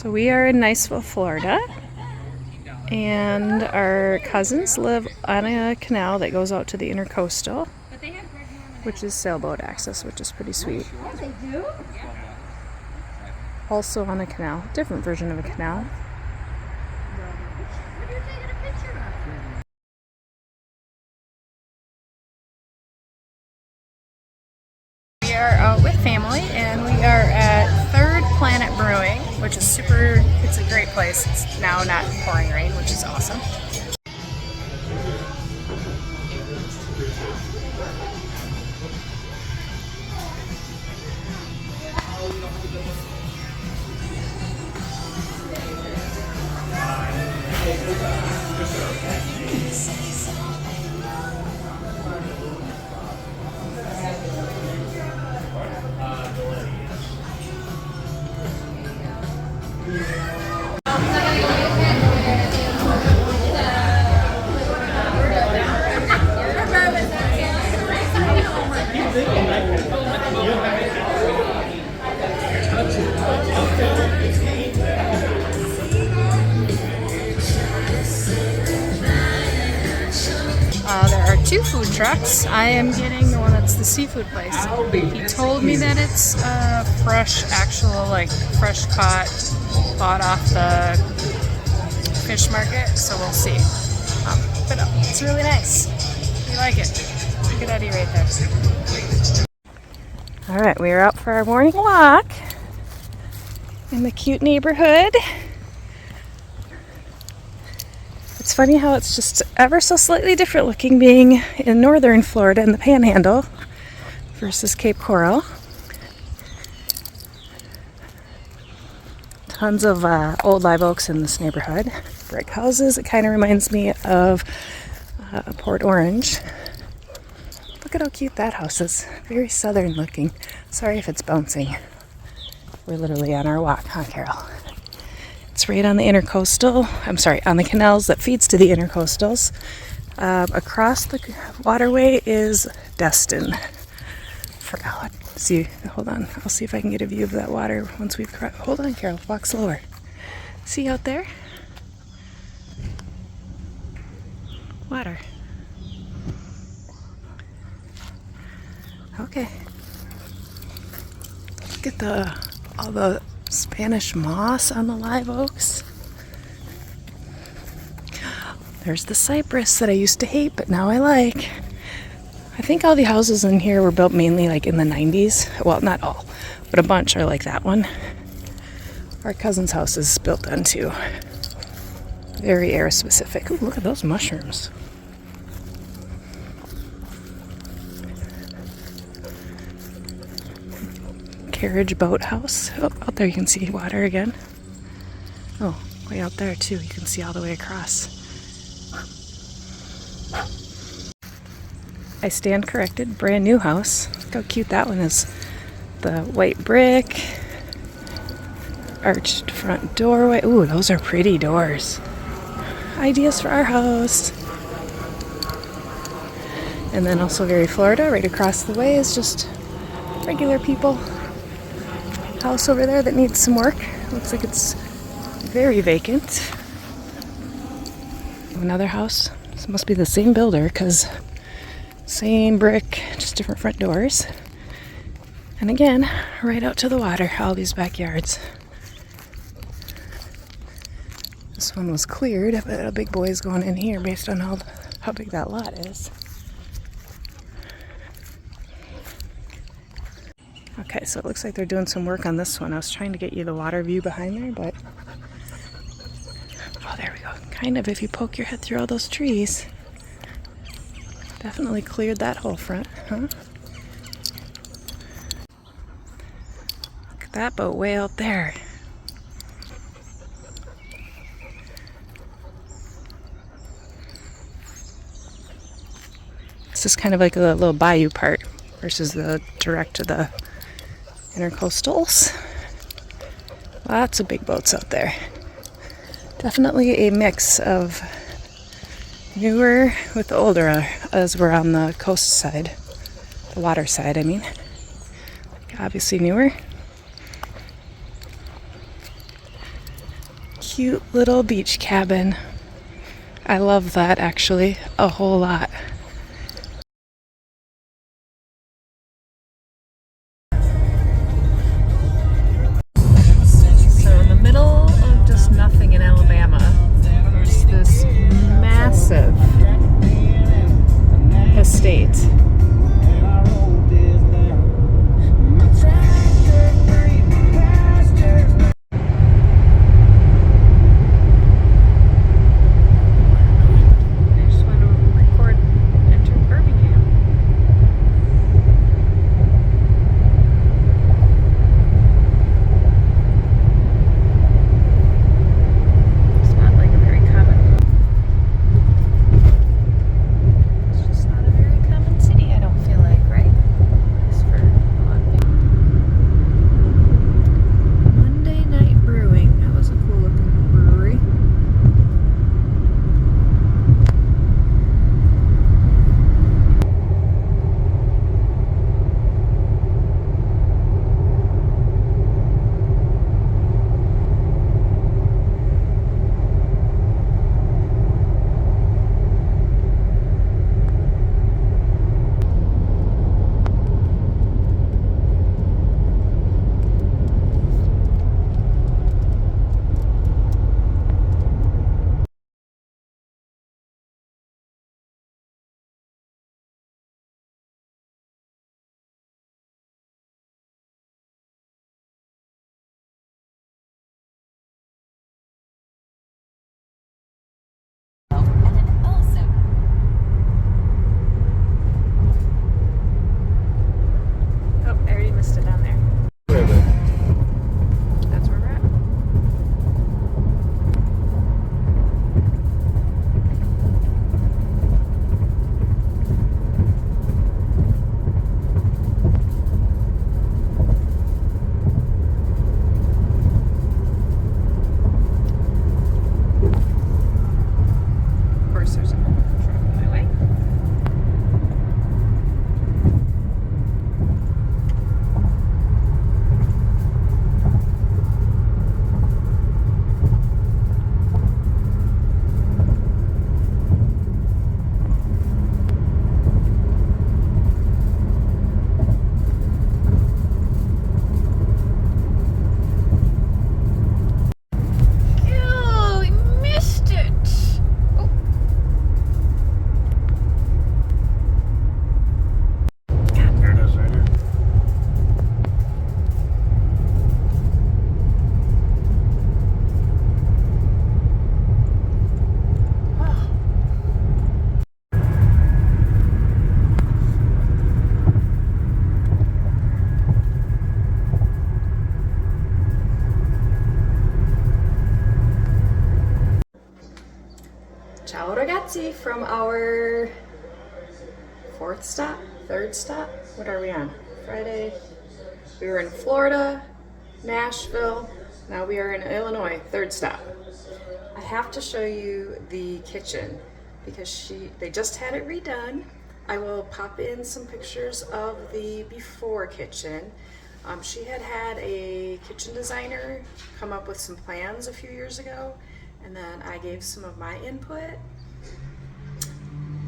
So we are in Niceville, Florida, and our cousins live on a canal that goes out to the intercoastal, which is sailboat access, which is pretty sweet. Also on a canal, different version of a canal. We are out with family, and we are at Third Planet Brewing, which is it's a great place. It's now not pouring rain, which is awesome. There are two food trucks. I am getting the one that's the seafood place. He told me that it's fresh, fresh caught, bought off the fish market, so we'll see. But it's really nice. We like it. Look at Eddie right there. Alright, we are out for our morning walk in the cute neighborhood. It's funny how it's just ever so slightly different looking being in northern Florida in the Panhandle versus Cape Coral. Tons of old live oaks in this neighborhood. Brick houses. It kind of reminds me of Port Orange. Look at how cute that house is. Very southern looking. Sorry if it's bouncing. We're literally on our walk, huh, Carol? It's right on the on the canals that feeds to the intercoastals. Across the waterway is Destin. Hold on. I'll see if I can get a view of that water once we've crossed. Hold on, Carol. Walk slower. See out there? Water. Okay. Look at all the Spanish moss on the live oaks. There's the cypress that I used to hate, but now I like. I think all the houses in here were built mainly like in the 90s. Well, not all, but a bunch are like that one. Our cousin's house is built on too. Very air specific. Ooh, look at those mushrooms. Carriage boathouse. Oh, out there you can see water again. Oh, way out there too. You can see all the way across. I stand corrected. Brand new house. Look how cute that one is. The white brick. Arched front doorway. Ooh, those are pretty doors. Ideas for our house. And then also very Florida. Right across the way is just regular people. House over there that needs some work. Looks like it's very vacant. Another house. This must be the same builder because same brick, just different front doors. And again, right out to the water, all these backyards. This one was cleared, but a big boy is going in here based on how big that lot is. Okay, so it looks like they're doing some work on this one. I was trying to get you the water view behind there, but... Oh, there we go. Kind of, if you poke your head through all those trees. Definitely cleared that whole front, huh? Look at that boat way out there. This is kind of like a little bayou part versus the direct to the intercoastals. Lots of big boats out there. Definitely a mix of newer with the older as we're on the coast side. The water side, I mean. Obviously newer. cute little beach cabin. I love that actually a whole lot. So in the middle of just nothing in Alabama, there's this massive estate. Ciao ragazzi from our third stop? What are we on? Friday. We were in Florida, Nashville. Now we are in Illinois, third stop. I have to show you the kitchen because they just had it redone. I will pop in some pictures of the before kitchen. She had a kitchen designer come up with some plans a few years ago, and then I gave some of my input.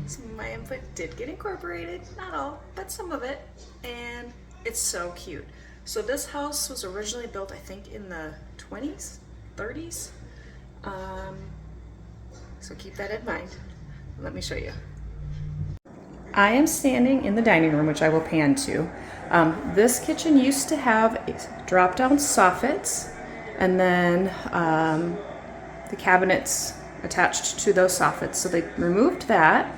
Some of my input did get incorporated, not all, but some of it, and it's so cute. So this house was originally built, I think, in the 20s, 30s. So keep that in mind. Let me show you. I am standing in the dining room, which I will pan to. This kitchen used to have drop-down soffits, and then the cabinets attached to those soffits. So they removed that,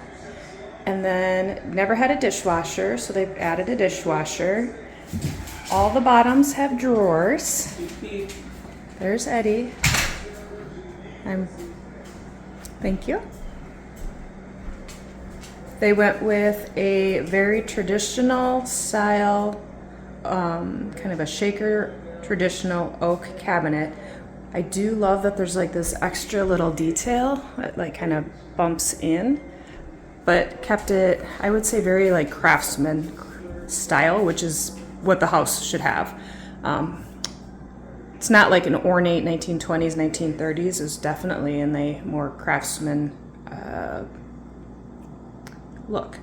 and then never had a dishwasher, so they've added a dishwasher. All the bottoms have drawers. There's Eddie. Thank you. They went with a very traditional style, kind of a shaker traditional oak cabinet. I do love that there's like this extra little detail that like kind of bumps in, but kept it, I would say, very like craftsman style, which is what the house should have. it's not like an ornate 1920s, 1930s. It's definitely in the more craftsman look.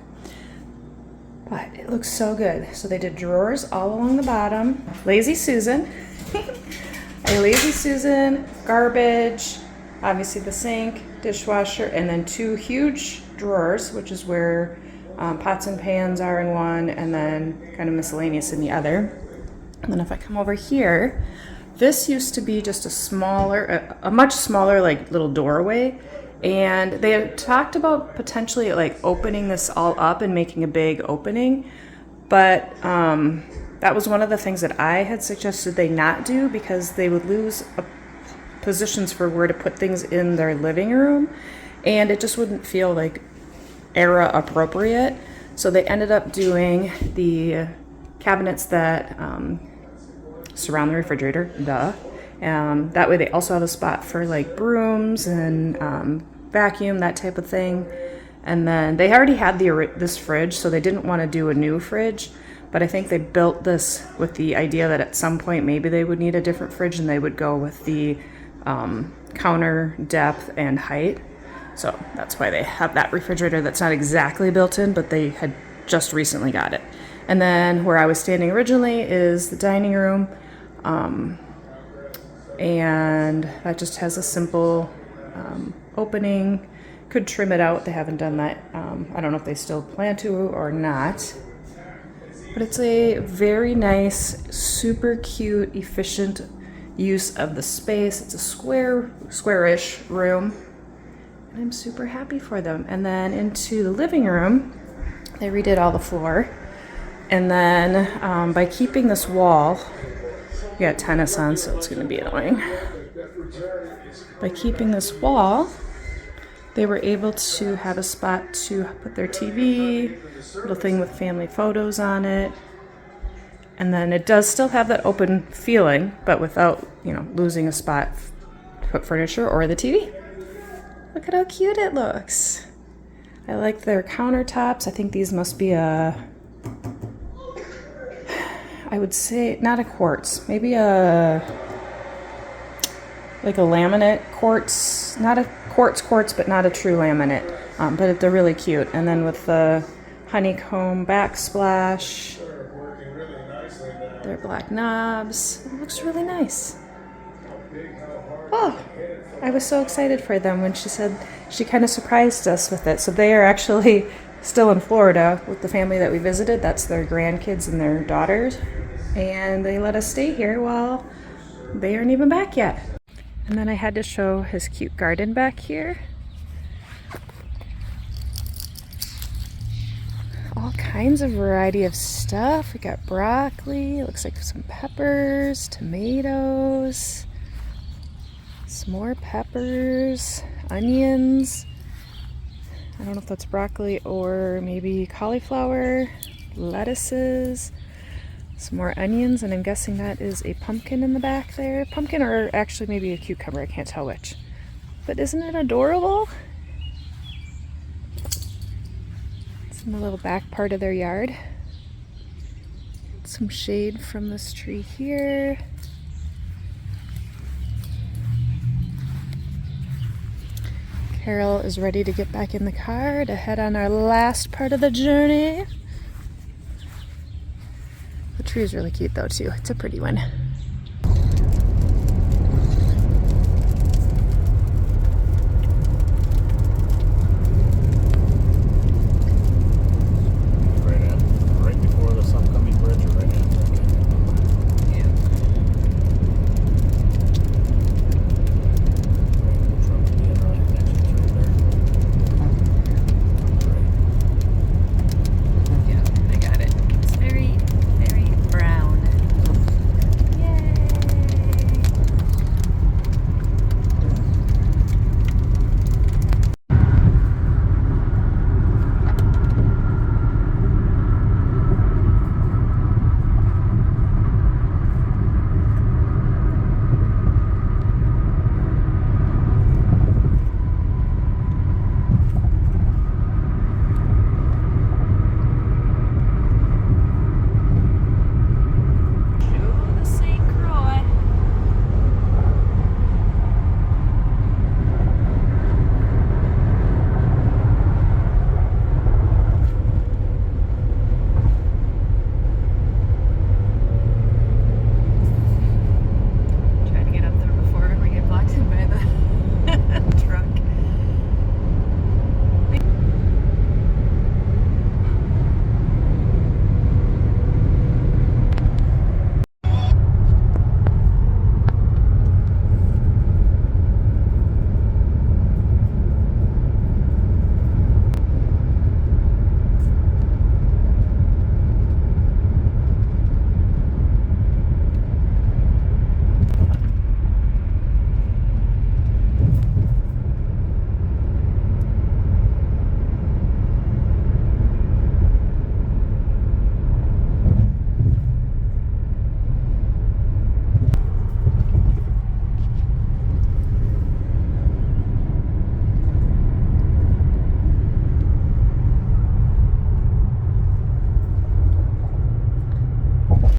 But it looks so good. So they did drawers all along the bottom. Lazy Susan. A Lazy Susan, garbage, obviously the sink, dishwasher, and then 2 huge drawers, which is where pots and pans are in one, and then kind of miscellaneous in the other. And then if I come over here, this used to be just a much smaller like little doorway. And they had talked about potentially like opening this all up and making a big opening. But that was one of the things that I had suggested they not do, because they would lose positions for where to put things in their living room. And it just wouldn't feel like era appropriate. So they ended up doing the cabinets that surround the refrigerator, that way they also have a spot for like brooms and vacuum, that type of thing. And then they already had this fridge, so they didn't want to do a new fridge. But I think they built this with the idea that at some point maybe they would need a different fridge, and they would go with the counter depth and height. So that's why they have that refrigerator that's not exactly built in, but they had just recently got it. And then where I was standing originally is the dining room. And that just has a simple opening. Could trim it out. They haven't done that. I don't know if they still plan to or not. But it's a very nice, super cute, efficient use of the space. It's a squarish room. And I'm super happy for them. And then into the living room, they redid all the floor. And then by keeping this wall, we got tennis on, so it's going to be annoying. By keeping this wall, they were able to have a spot to put their TV, little thing with family photos on it. And then it does still have that open feeling, but without, losing a spot to put furniture or the TV. Look at how cute it looks. I like their countertops. I think these must be I would say not a quartz, maybe like a laminate quartz, not a quartz, but not a true laminate. But they're really cute. And then with the honeycomb backsplash, their black knobs, it looks really nice. Oh, I was so excited for them when she said she kind of surprised us with it. So they are actually still in Florida with the family that we visited. That's their grandkids and their daughters. And they let us stay here while they aren't even back yet. And then I had to show his cute garden back here. All kinds of variety of stuff. We got broccoli, looks like some peppers, tomatoes, some more peppers, onions. I don't know if that's broccoli or maybe cauliflower, lettuces, some more onions, and I'm guessing that is a pumpkin in the back there. Pumpkin or actually maybe a cucumber, I can't tell which. But isn't it adorable? It's in the little back part of their yard. Some shade from this tree here. Carol is ready to get back in the car to head on our last part of the journey. The tree is really cute though too. It's a pretty one.